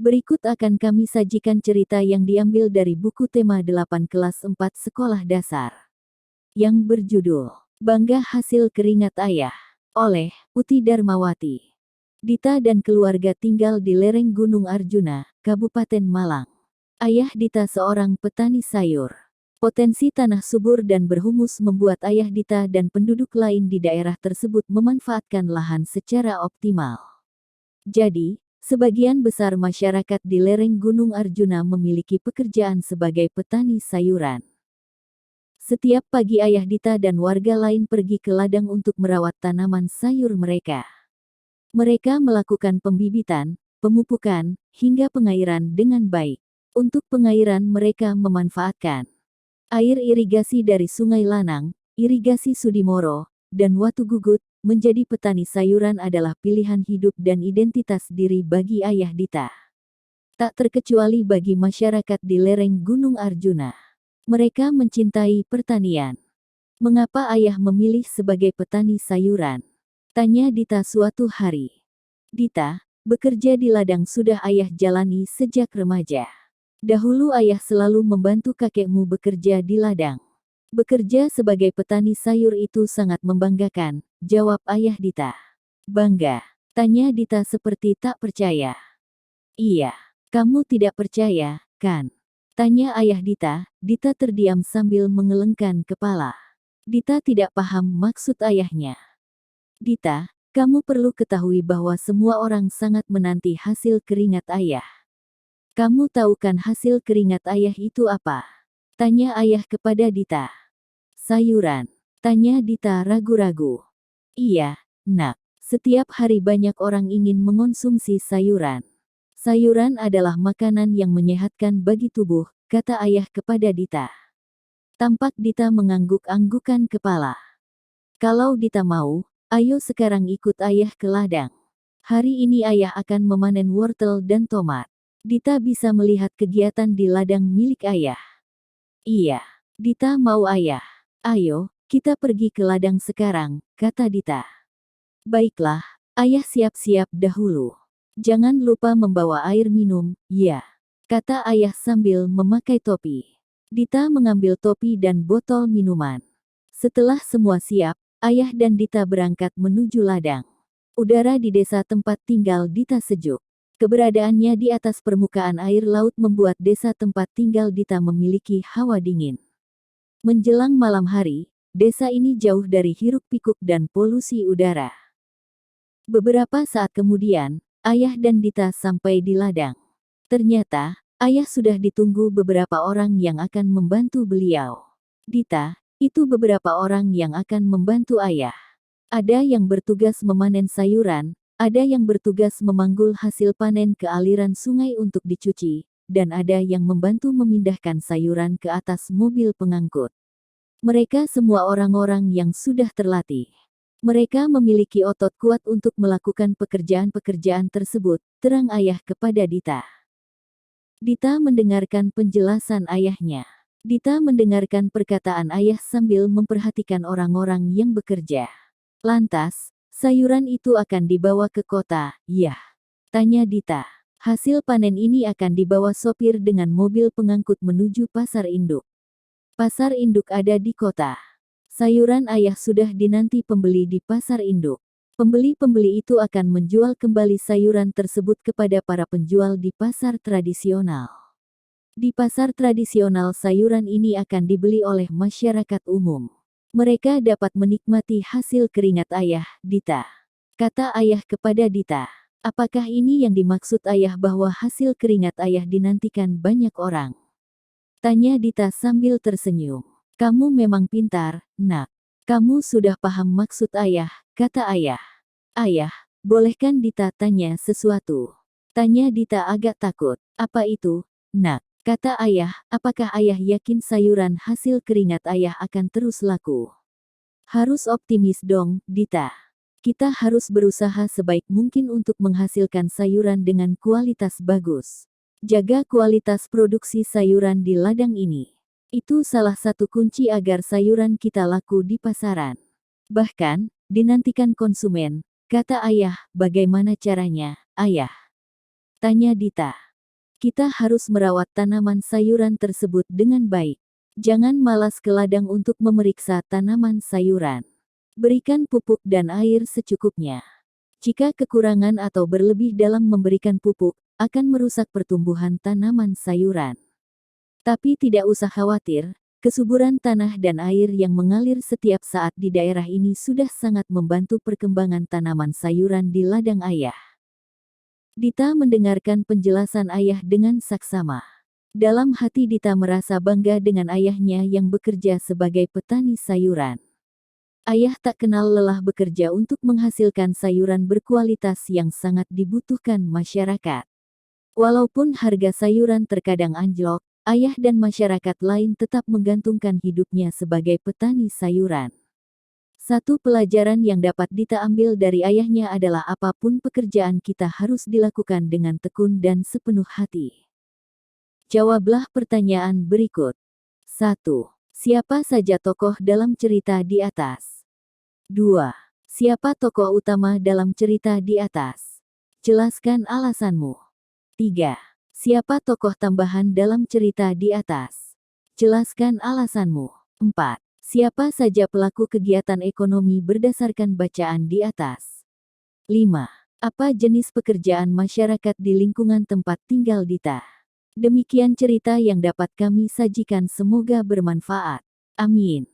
Berikut akan kami sajikan cerita yang diambil dari buku tema 8 kelas 4 sekolah dasar. Yang berjudul, Bangga Hasil Keringat Ayah, oleh Uti Darmawati. Dita dan keluarga tinggal di lereng Gunung Arjuna, Kabupaten Malang. Ayah Dita seorang petani sayur. Potensi tanah subur dan berhumus membuat ayah Dita dan penduduk lain di daerah tersebut memanfaatkan lahan secara optimal. Jadi, sebagian besar masyarakat di lereng Gunung Arjuna memiliki pekerjaan sebagai petani sayuran. Setiap pagi ayah Dita dan warga lain pergi ke ladang untuk merawat tanaman sayur mereka. Mereka melakukan pembibitan, pemupukan, hingga pengairan dengan baik. Untuk pengairan mereka memanfaatkan air irigasi dari Sungai Lanang, irigasi Sudimoro, dan Watu Gugut. Menjadi petani sayuran adalah pilihan hidup dan identitas diri bagi ayah Dita. Tak terkecuali bagi masyarakat di lereng Gunung Arjuna. Mereka mencintai pertanian. Mengapa ayah memilih sebagai petani sayuran? Tanya Dita suatu hari. Dita, bekerja di ladang sudah ayah jalani sejak remaja. Dahulu ayah selalu membantu kakekmu bekerja di ladang. Bekerja sebagai petani sayur itu sangat membanggakan, jawab ayah Dita. Bangga? Tanya Dita seperti tak percaya. Iya, kamu tidak percaya, kan? Tanya ayah Dita. Dita terdiam sambil mengelengkan kepala. Dita tidak paham maksud ayahnya. Dita, kamu perlu ketahui bahwa semua orang sangat menanti hasil keringat ayah. Kamu tahu kan hasil keringat ayah itu apa? Tanya ayah kepada Dita. Sayuran. Tanya Dita ragu-ragu. Iya, nak. Setiap hari banyak orang ingin mengonsumsi sayuran. Sayuran adalah makanan yang menyehatkan bagi tubuh, kata ayah kepada Dita. Tampak Dita mengangguk-anggukan kepala. Kalau Dita mau, ayo sekarang ikut ayah ke ladang. Hari ini ayah akan memanen wortel dan tomat. Dita bisa melihat kegiatan di ladang milik ayah. Iya, Dita mau ayah. Ayo, kita pergi ke ladang sekarang, kata Dita. Baiklah, ayah siap-siap dahulu. Jangan lupa membawa air minum, ya, kata ayah sambil memakai topi. Dita mengambil topi dan botol minuman. Setelah semua siap, ayah dan Dita berangkat menuju ladang. Udara di desa tempat tinggal Dita sejuk. Keberadaannya di atas permukaan air laut membuat desa tempat tinggal Dita memiliki hawa dingin. Menjelang malam hari, desa ini jauh dari hiruk-pikuk dan polusi udara. Beberapa saat kemudian, ayah dan Dita sampai di ladang. Ternyata, ayah sudah ditunggu beberapa orang yang akan membantu beliau. Dita, itu beberapa orang yang akan membantu ayah. Ada yang bertugas memanen sayuran, ada yang bertugas memanggul hasil panen ke aliran sungai untuk dicuci, dan ada yang membantu memindahkan sayuran ke atas mobil pengangkut. Mereka semua orang-orang yang sudah terlatih. Mereka memiliki otot kuat untuk melakukan pekerjaan-pekerjaan tersebut, terang ayah kepada Dita. Dita mendengarkan penjelasan ayahnya. Dita mendengarkan perkataan ayah sambil memperhatikan orang-orang yang bekerja. Lantas, sayuran itu akan dibawa ke kota, ya? Tanya Dita. Hasil panen ini akan dibawa sopir dengan mobil pengangkut menuju pasar induk. Pasar induk ada di kota. Sayuran ayah sudah dinanti pembeli di pasar induk. Pembeli-pembeli itu akan menjual kembali sayuran tersebut kepada para penjual di pasar tradisional. Di pasar tradisional sayuran ini akan dibeli oleh masyarakat umum. Mereka dapat menikmati hasil keringat ayah, Dita. Kata ayah kepada Dita. Apakah ini yang dimaksud ayah bahwa hasil keringat ayah dinantikan banyak orang? Tanya Dita sambil tersenyum. Kamu memang pintar, nak. Kamu sudah paham maksud ayah, kata ayah. Ayah, bolehkan Dita tanya sesuatu? Tanya Dita agak takut. Apa itu, nak? Kata ayah, apakah ayah yakin sayuran hasil keringat ayah akan terus laku? Harus optimis dong, Dita. Kita harus berusaha sebaik mungkin untuk menghasilkan sayuran dengan kualitas bagus. Jaga kualitas produksi sayuran di ladang ini. Itu salah satu kunci agar sayuran kita laku di pasaran. Bahkan, dinantikan konsumen, kata ayah. Bagaimana caranya, ayah? Tanya Dita. Kita harus merawat tanaman sayuran tersebut dengan baik. Jangan malas ke ladang untuk memeriksa tanaman sayuran. Berikan pupuk dan air secukupnya. Jika kekurangan atau berlebih dalam memberikan pupuk, akan merusak pertumbuhan tanaman sayuran. Tapi tidak usah khawatir, kesuburan tanah dan air yang mengalir setiap saat di daerah ini sudah sangat membantu perkembangan tanaman sayuran di ladang ayah. Dita mendengarkan penjelasan ayah dengan saksama. Dalam hati Dita merasa bangga dengan ayahnya yang bekerja sebagai petani sayuran. Ayah tak kenal lelah bekerja untuk menghasilkan sayuran berkualitas yang sangat dibutuhkan masyarakat. Walaupun harga sayuran terkadang anjlok, ayah dan masyarakat lain tetap menggantungkan hidupnya sebagai petani sayuran. Satu pelajaran yang dapat Dita ambil dari ayahnya adalah apapun pekerjaan kita harus dilakukan dengan tekun dan sepenuh hati. Jawablah pertanyaan berikut. 1. Siapa saja tokoh dalam cerita di atas? 2. Siapa tokoh utama dalam cerita di atas? Jelaskan alasanmu. 3. Siapa tokoh tambahan dalam cerita di atas? Jelaskan alasanmu. 4. Siapa saja pelaku kegiatan ekonomi berdasarkan bacaan di atas? 5. Apa jenis pekerjaan masyarakat di lingkungan tempat tinggal Dita? Demikian cerita yang dapat kami sajikan, semoga bermanfaat. Amin.